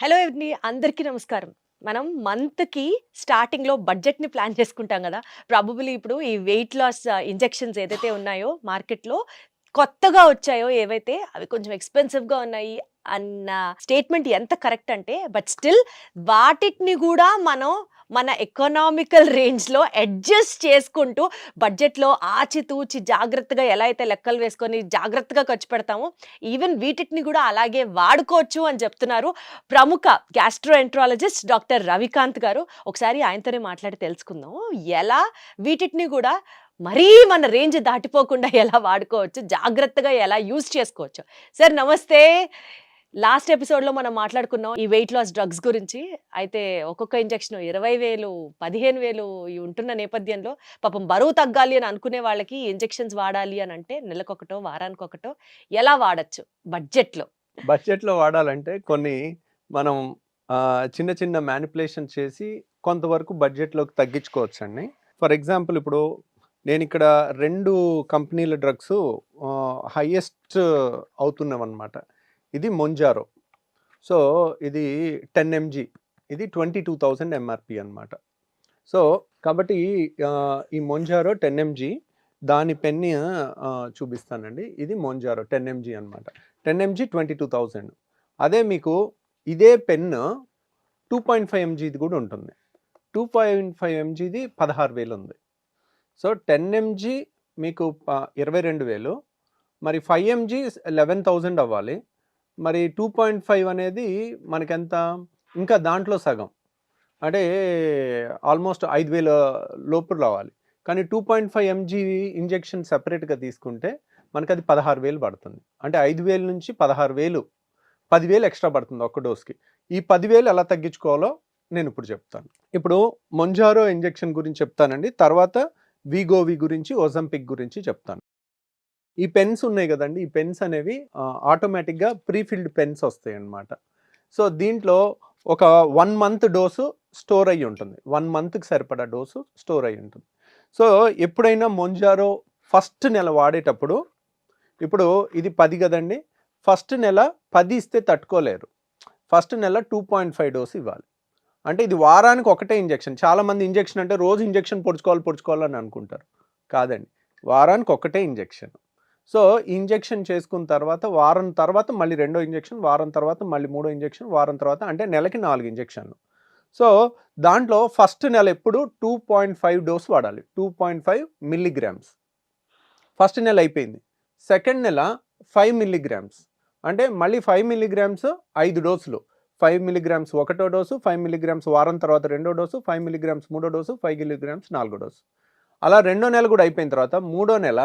Hello అండి. అందరికీ నమస్కారం. మనం మంత్‌కి స్టార్టింగ్‌లో బడ్జెట్‌ని ప్లాన్ చేసుకుంటాం గదా! ప్రాబబుల్లీ ఇప్పుడు ఈ వెయిట్ లాస్ ఇంజెక్షన్స్ ఏదైతే ఉన్నాయో మార్కెట్‌లో కొత్తగా వచ్చాయో ఏవైతే అవి కొంచెం ఎక్స్‌పెన్సివ్‌గా ఉన్నాయి అన్న స్టేట్మెంట్ ఎంత కరెక్ట్ అంటే బట్ స్టిల్ వాటిని గూడా మనం మన ఎకనామికల్ రేంజ్‌లో అడ్జస్ట్ చేసుకుంటూ బడ్జెట్‌లో ఆచితూచి జాగ్రత్తగా ఎలా అయితే లెక్కలు వేసుకొని జాగ్రత్తగా ఖర్చు పెడతామో ఈవెన్ వీటిని గూడా అలాగే వాడుకోవచ్చు అని చెప్తున్నారు ప్రముఖ గ్యాస్ట్రోఎంట్రాలజిస్ట్ డాక్టర్ రవికాంత్ గారు. ఒకసారి ఆయనతోనే మాట్లాడి తెలుసుకుందాం. ఎలా వీటిని గూడా మరీ మన రేంజ్ దాటిపోకుండా ఎలా వాడుకోవచ్చు, జాగ్రత్తగా ఎలా యూజ్ చేసుకోవచ్చు. సార్ నమస్తే. లాస్ట్ ఎపిసోడ్‌లో మనం మాట్లాడుకున్నాం ఈ వెయిట్ లాస్ డ్రగ్స్ గురించి. అయితే ఒక్కొక్క ఇంజెక్షన్ 20,000, 15,000 ఇవి ఉంటున్న నేపథ్యంలో పాపం బరువు తగ్గాలి అని అనుకునే వాళ్ళకి ఇంజెక్షన్స్ వాడాలి అని అంటే నెలకొకటో, వారానికొకటో ఎలా వాడొచ్చు బడ్జెట్‌లో? బడ్జెట్‌లో వాడాలంటే కొన్ని మనం చిన్న చిన్న మ్యానిపులేషన్ చేసి కొంతవరకు బడ్జెట్‌లోకి తగ్గించుకోవచ్చండి. ఫర్ ఎగ్జాంపుల్ ఇప్పుడు నేనిక్కడ 2 కంపెనీల డ్రగ్స్ హైయెస్ట్ అవుతున్నవన్నమాట. ఇది మొంజారో. సో, ఇది 10 ఎంజీ. ఇది 22,000 ఎంఆర్‌పీ అన్నమాట. సో, కాబట్టి ఈ మొంజారో 10 ఎంజీ దాని పెన్ చూపిస్తానండి. ఇది మొంజారో 10 ఎంజీ అన్నమాట. 10 ఎంజీ 22,000. అదే మీకు ఇదే పెన్ 2.5 ఎంజీది కూడా ఉంటుంది. 2.5 ఎంజీది 16,000 ఉంది. సో 10 ఎంజీ మీకు 22,000, మరి 5 ఎంజీ 11,000 అవ్వాలి. మరి 2.5 అనేది మనకెంత, ఇంకా దాంట్లో సగం అంటే ఆల్మోస్ట్ 5,000 లోపు రావాలి. కానీ 2.5 ఎంజీ ఇంజెక్షన్ సెపరేట్గా తీసుకుంటే మనకి అది 16,000 పడుతుంది. అంటే 5,000 నుంచి 16,000, 10,000 ఎక్స్ట్రా పడుతుంది ఒక్క డోస్కి. ఈ 10,000 ఎలా తగ్గించుకోవాలో నేను ఇప్పుడు చెప్తాను. ఇప్పుడు మొంజారో ఇంజెక్షన్ గురించి చెప్తానండి. తర్వాత వీగోవి గురించి, ఓజంపిక్ గురించి చెప్తాను. ఈ పెన్స్ ఉన్నాయి కదండి, ఈ పెన్స్ అనేవి ఆటోమేటిక్గా ప్రీఫిల్డ్ పెన్స్ వస్తాయి అన్నమాట. సో దీంట్లో ఒక 1 మంత్ డోసు స్టోర్ అయ్యి ఉంటుంది. 1 మంత్కి సరిపడా డోసు స్టోర్ అయ్యి ఉంటుంది. సో ఎప్పుడైనా మొంజారో ఫస్ట్ నెల వాడేటప్పుడు, ఇప్పుడు ఇది 10 కదండి, ఫస్ట్ నెల 10 ఇస్తే తట్టుకోలేరు. ఫస్ట్ నెల 2.5 డోసు ఇవ్వాలి. అంటే ఇది వారానికి ఒకటే ఇంజెక్షన్. చాలామంది ఇంజెక్షన్ అంటే రోజు ఇంజెక్షన్ పొడుచుకోవాలని అనుకుంటారు. కాదండి, వారానికి ఒకటే ఇంజెక్షన్. సో ఇంజెక్షన్ చేసుకున్న తర్వాత వారం తర్వాత మళ్ళీ రెండో ఇంజెక్షన్, వారం తర్వాత మళ్ళీ మూడో ఇంజెక్షన్, వారం తర్వాత అంటే నెలకి 4 ఇంజెక్షన్లు. సో దాంట్లో ఫస్ట్ నెల ఎప్పుడు 2.5 డోస్ వాడాలి. 2.5 మిల్లీగ్రామ్స్ ఫస్ట్ నెల అయిపోయింది. సెకండ్ నెల 5 మిల్లీగ్రామ్స్, అంటే మళ్ళీ 5 మిల్లీగ్రామ్స్ 5 డోసులు. 5 మిల్లీగ్రామ్స్ ఒకటో డోసు, 5 మిల్లీగ్రామ్స్ వారం తర్వాత రెండో డోసు, 5 మిల్లీగ్రామ్స్ మూడో డోసు, 5 మిల్లీగ్రామ్స్ నాలుగో డోసు. అలా రెండో నెల కూడా అయిపోయిన తర్వాత మూడో నెల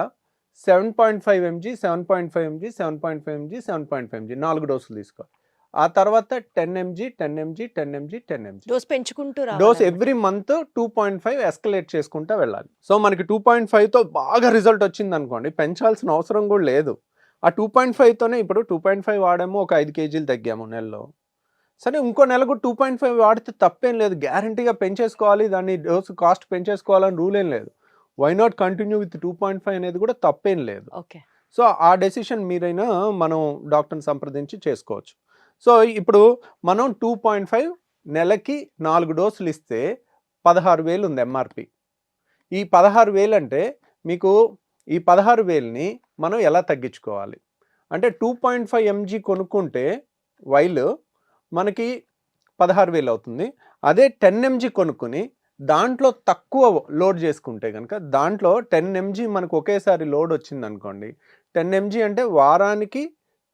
7.5 ఎంజీ, 7.5 ఎంజీ, 7.5 ఎంజీ, 7.5 ఎంజీ 4 డోసులు తీసుకోవాలి. ఆ తర్వాత 10 MG, 10 MG, 10 MG, 10 MG dose పెంచుకుంటూ డోస్ ఎవ్రీ మంత్ 2.5 ఎస్కలేట్ చేసుకుంటూ వెళ్ళాలి. సో మనకి 2.5తో బాగా రిజల్ట్ వచ్చింది అనుకోండి, పెంచాల్సిన అవసరం కూడా లేదు. ఆ 2.5తోనే ఇప్పుడు 2.5 వాడాము, ఒక 5 కేజీలు తగ్గాము నెలలో. సరే ఇంకో నెలకు 2.5 వాడితే తప్పేం లేదు, గ్యారంటీగా పెంచేసుకోవాలి, దాన్ని డోసు కాస్ట్ పెంచేసుకోవాలని రూల్ ఏం లేదు. వై నాట్ కంటిన్యూ విత్ 2.5 అనేది కూడా తప్పేం లేదు. ఓకే. సో ఆ డెసిషన్ మీరైనా మనం డాక్టర్ని సంప్రదించి చేసుకోవచ్చు. సో ఇప్పుడు మనం 2.5 నెలకి 4 డోసులు ఇస్తే 16,000 ఉంది ఎంఆర్పి. ఈ 16,000 అంటే మీకు ఈ 16,000ని మనం ఎలా తగ్గించుకోవాలి అంటే 2.5 ఎంజీ కొనుక్కుంటే వైల్ మనకి 16,000 అవుతుంది. అదే 10 ఎంజీ కొనుక్కుని దాంట్లో తక్కువ లోడ్ చేసుకుంటే కనుక, దాంట్లో 10 ఎంజీ మనకు ఒకేసారి లోడ్ వచ్చింది అనుకోండి, 10 ఎంజీ అంటే వారానికి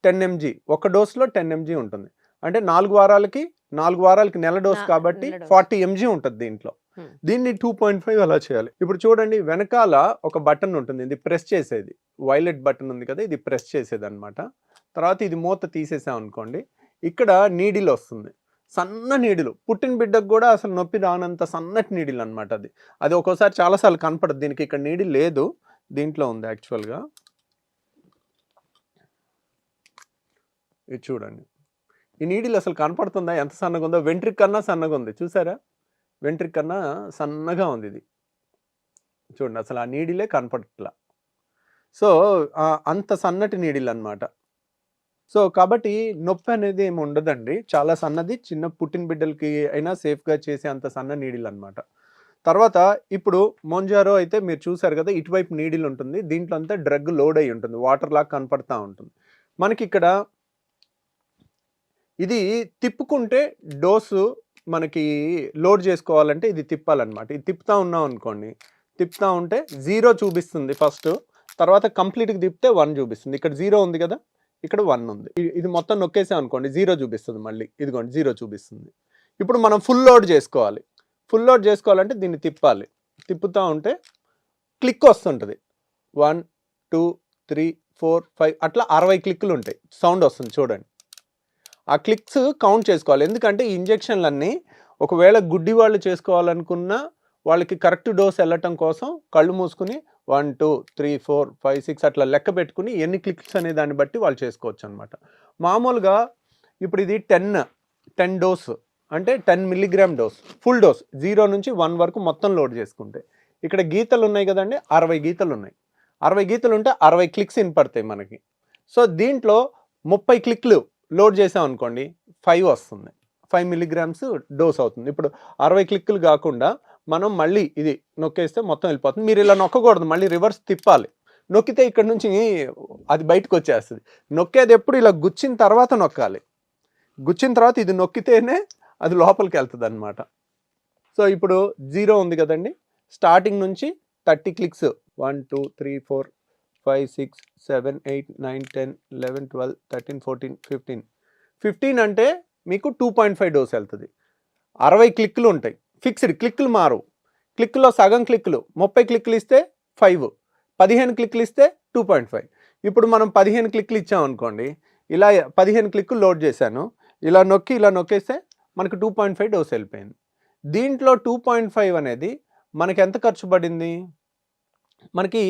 10 ఎంజీ, ఒక డోస్లో 10 ఎంజీ ఉంటుంది. అంటే 4 వారాలకి నెల డోస్ కాబట్టి 40 ఎంజీ ఉంటుంది దీంట్లో. దీన్ని 2.5 అలా చేయాలి. ఇప్పుడు చూడండి, వెనకాల ఒక బటన్ ఉంటుంది, ఇది ప్రెస్ చేసేది, వైలెట్ బటన్ ఉంది కదా, ఇది ప్రెస్ చేసేది అనమాట. తర్వాత ఇది మూత తీసేసాం అనుకోండి, ఇక్కడ నీడిల్ వస్తుంది, సన్న నీడిలు. పుట్టిన బిడ్డకు కూడా అసలు నొప్పి రానంత సన్నటి నీడిల్ అనమాట. అది ఒక్కోసారి చాలాసార్లు కనపడదు. దీనికి ఇక్కడ నీడిల్ లేదు, దీంట్లో ఉంది యాక్చువల్గా. ఇది చూడండి, ఈ నీడిల్ అసలు కనపడుతుందా ఎంత సన్నగా ఉందో? వెంట్రిక్ కన్నా సన్నగా ఉంది, చూసారా? వెంట్రిక్ కన్నా సన్నగా ఉంది ఇది, చూడండి, అసలు ఆ నీడిలే కనపడట్లా. సో అంత సన్నటి నీడిల్ అనమాట. సో కాబట్టి నొప్పి అనేది ఏమి ఉండదండి. చాలా సన్నది, చిన్న పుట్టిన బిడ్డలకి అయినా సేఫ్‌గా చేసే అంత సన్న నీడిల్ అనమాట. తర్వాత ఇప్పుడు మొంజారో అయితే మీరు చూసారు కదా! ఇటువైపు నీడిల్ ఉంటుంది. దీంట్లో అంతా డ్రగ్ లోడ్ అయ్యి ఉంటుంది. వాటర్‌లాగా కనపడతా ఉంటుంది. మనకిక్కడ ఇది తిప్పుకుంటే డోసు మనకి లోడ్ చేసుకోవాలంటే ఇది తిప్పాలన్నమాట. ఇది తిప్పుతా ఉన్నాం అనుకోండి. తిప్పుతా ఉంటే 0 చూపిస్తుంది ఫస్ట్. తర్వాత కంప్లీట్‌గా తిప్పితే 1 చూపిస్తుంది. ఇక్కడ 0 ఉంది కదా! ఇక్కడ 1 ఉంది. ఇది మొత్తం నొక్కేసాం అనుకోండి 0 చూపిస్తుంది మళ్ళీ. ఇదిగోండి 0 చూపిస్తుంది. ఇప్పుడు మనం ఫుల్ లోడ్ చేసుకోవాలి. ఫుల్ లోడ్ చేసుకోవాలంటే దీన్ని తిప్పాలి. తిప్పుతా ఉంటే క్లిక్ వస్తుంటది. 1, 2, 3, 4, 5 అట్లా 60 క్లిక్‌లు ఉంటాయి. సౌండ్ వస్తుంది చూడండి. ఆ క్లిక్స్ కౌంట్ చేసుకోవాలి. ఎందుకంటే ఈ ఇంజెక్షన్‌లన్నీ ఒకవేళ గుడ్డి వాళ్ళు చేసుకోవాలనుకున్నా వాళ్ళకి కరెక్ట్ డోస్ వెళ్ళటం కోసం కళ్ళు మూసుకుని 1, 2, 3, 4, 5, 6 అట్లా లెక్క పెట్టుకుని ఎన్ని క్లిక్స్ అనే దాన్ని బట్టి వాళ్ళు చేసుకోవచ్చు అనమాట. మామూలుగా ఇప్పుడు ఇది 10 డోస్ అంటే 10 మిల్లీగ్రామ్ డోస్ ఫుల్ డోస్ 0 నుంచి 1 వరకు మొత్తం లోడ్ చేసుకుంటే ఇక్కడ గీతలు ఉన్నాయి కదండి 60 గీతలు ఉన్నాయి. 60 గీతలు ఉంటే 60 క్లిక్స్ వినపడతాయి మనకి. సో దీంట్లో 30 క్లిక్లు లోడ్ చేసాం అనుకోండి 5 వస్తుంది. 5 మిల్లీగ్రామ్స్ డోస్ అవుతుంది. ఇప్పుడు 60 క్లిక్లు కాకుండా మనం మళ్ళీ ఇది నొక్కేస్తే మొత్తం వెళ్ళిపోతుంది. మీరు ఇలా నొక్కకూడదు, మళ్ళీ రివర్స్ తిప్పాలి. నొక్కితే ఇక్కడ నుంచి అది బయటకు వచ్చేస్తుంది. నొక్కేది ఎప్పుడు ఇలా గుచ్చిన తర్వాత నొక్కాలి. గుచ్చిన తర్వాత ఇది నొక్కితేనే అది లోపలికి వెళ్తుంది అనమాట. సో ఇప్పుడు 0 ఉంది కదండి, స్టార్టింగ్ నుంచి 30 క్లిక్స్ 1, 2, 3, 4, 5, 6, 7, 8, 9, 10, 11, 12, 13, 14, 15. 15 అంటే మీకు 2.5 డోస్ వెళ్తుంది. 60 క్లిక్లు ఉంటాయి. ఫిక్స్డ్ క్లిక్లు మారవు. క్లిక్లో సగం క్లిక్లు 30 క్లిక్లు ఇస్తే 5, 15 క్లిక్లు ఇస్తే 2.5. ఇప్పుడు మనం 15 క్లిక్లు ఇచ్చామనుకోండి, ఇలా 15 క్లిక్లు లోడ్ చేశాను, ఇలా నొక్కేస్తే మనకు 2.5 డోస్ వెళ్ళిపోయింది. దీంట్లో 2.5 అనేది మనకి ఎంత ఖర్చు పడింది? మనకి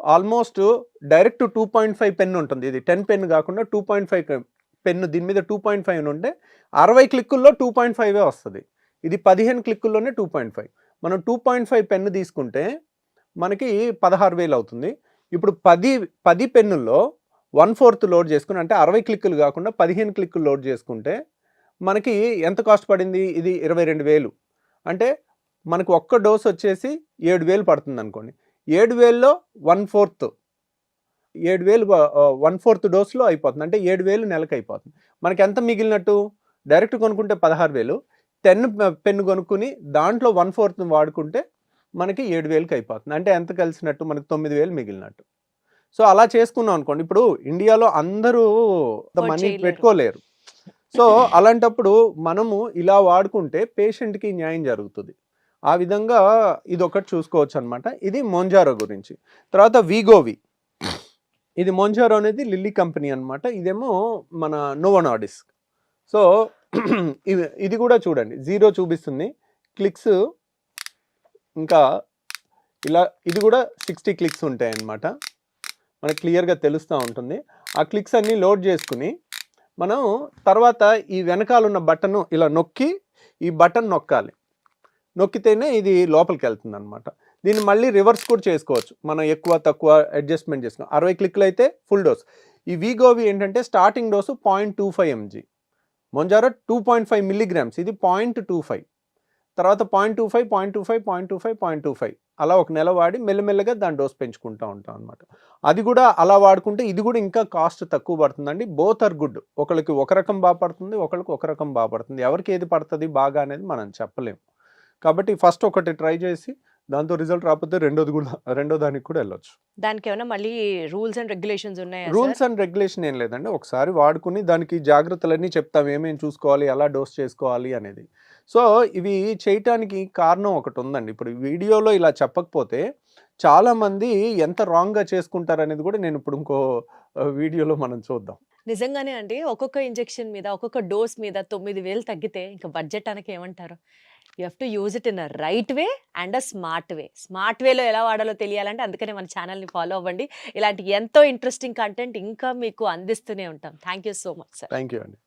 ఆల్మోస్ట్ డైరెక్ట్ 2.5 పెన్ ఉంటుంది. ఇది 10 పెన్ కాకుండా 2.5 పెన్ను దీని మీద 2.5 ఉంటే 60 క్లిక్కుల్లో 2.5 వస్తుంది. ఇది 15 క్లిక్కుల్లోనే 2.5. మనం 2.5 పెన్ను తీసుకుంటే మనకి 16,000 అవుతుంది. ఇప్పుడు 10 పెన్నుల్లో 1/4 లోడ్ చేసుకుని అంటే 60 క్లిక్కులు కాకుండా 15 క్లిక్కులు లోడ్ చేసుకుంటే మనకి ఎంత కాస్ట్ పడింది? ఇది 22,000. అంటే మనకు ఒక్క డోస్ వచ్చేసి 7,000 పడుతుంది అనుకోండి. 7,000లో 1/4 1/4 డోస్లో అయిపోతుంది. అంటే 7,000 నెలకు అయిపోతుంది. మనకి ఎంత మిగిలినట్టు? డైరెక్ట్ కొనుక్కుంటే 16,000, 10 పెన్ను కొనుక్కుని దాంట్లో 1/4 వాడుకుంటే మనకి 7,000కి అయిపోతుంది. అంటే ఎంత కలిసినట్టు? మనకి 9,000 మిగిలినట్టు. సో అలా చేసుకున్నాం అనుకోండి. ఇప్పుడు ఇండియాలో అందరూ మనీ పెట్టుకోలేరు. సో అలాంటప్పుడు మనము ఇలా వాడుకుంటే పేషెంట్కి న్యాయం జరుగుతుంది. ఆ విధంగా ఇది ఒకటి చూసుకోవచ్చు అనమాట. ఇది మొంజారో గురించి. తర్వాత వీగోవి, ఇది మొంజారో అనేది లిల్లీ కంపెనీ అనమాట. ఇదేమో మన నోవో నార్డిస్క్. సో ఇది కూడా చూడండి 0 చూపిస్తుంది క్లిక్స్. ఇంకా ఇలా ఇది కూడా 60 క్లిక్స్ ఉంటాయి అన్నమాట. మనకు క్లియర్గా తెలుస్తూ ఉంటుంది. ఆ క్లిక్స్ అన్నీ లోడ్ చేసుకుని మనం తర్వాత ఈ వెనకాల ఉన్న బటన్ ఇలా నొక్కి ఈ బటన్ నొక్కాలి. నొక్కితేనే ఇది లోపలికి వెళ్తుంది అనమాట. దీన్ని మళ్ళీ రివర్స్ కూడా చేసుకోవచ్చు. మనం ఎక్కువ తక్కువ అడ్జస్ట్మెంట్ చేసుకున్నాం. 60 క్లిక్లు అయితే ఫుల్ డోస్. ఈ వీగోవి ఏంటంటే స్టార్టింగ్ డోసు 0.25 mg, మొంజారో 2.5 మిల్లీగ్రామ్స్, ఇది 0.25, తర్వాత 0.25, 0.25, 0.25, 0.25 అలా ఒక నెల వాడి మెల్లమెల్లగా దాని డోస్ పెంచుకుంటూ ఉంటాం అనమాట. అది కూడా అలా వాడుకుంటే ఇది కూడా ఇంకా కాస్ట్ తక్కువ పడుతుందండి. Both are good. ఒకరికి ఒక రకం బాగా పడుతుంది, ఒకరికి ఒక రకం బాగా పడుతుంది. ఎవరికి ఏది పడుతుంది బాగా అనేది మనం చెప్పలేము. కాబట్టి ఫస్ట్ ఒకటి ట్రై చేసి దాంతో రిజల్ట్ రాకపోతే రెండో దానికి కూడా వెళ్ళొచ్చు. దానికి ఏమైనా మళ్ళీ రూల్స్ అండ్ రెగ్యులేషన్స్ ఉన్నాయా? రూల్స్ అండ్ రెగ్యులేషన్ ఏం లేదండి. ఒకసారి వాడుకుని దానికి జాగ్రత్తలన్నీ చెప్తాం, ఏమేమి చూసుకోవాలి, ఎలా డోస్ చేసుకోవాలి అనేది. సో ఇవి చేయటానికి కారణం ఒకటి ఉందండి. ఇప్పుడు వీడియోలో ఇలా చెప్పకపోతే చాలామంది ఎంత రాంగ్గా చేసుకుంటారు అనేది కూడా నేను ఇప్పుడు ఇంకో వీడియోలో మనం చూద్దాం. నిజంగానే అండి, ఒక్కొక్క ఇంజెక్షన్ మీద ఒక్కొక్క డోస్ మీద 9,000 తగ్గితే ఇంకా బడ్జెట్ అనకి ఏమంటారు? You have to use it in a right way and a smart way. Smart వేలో ఎలా వాడాలో తెలియాలంటే అందుకనే మన ఛానల్ని ఫాలో అవ్వండి. ఇలాంటి ఎంతో ఇంట్రెస్టింగ్ కంటెంట్ ఇంకా మీకు అందిస్తూనే ఉంటాం. Thank you so much sir. Thank you అండి.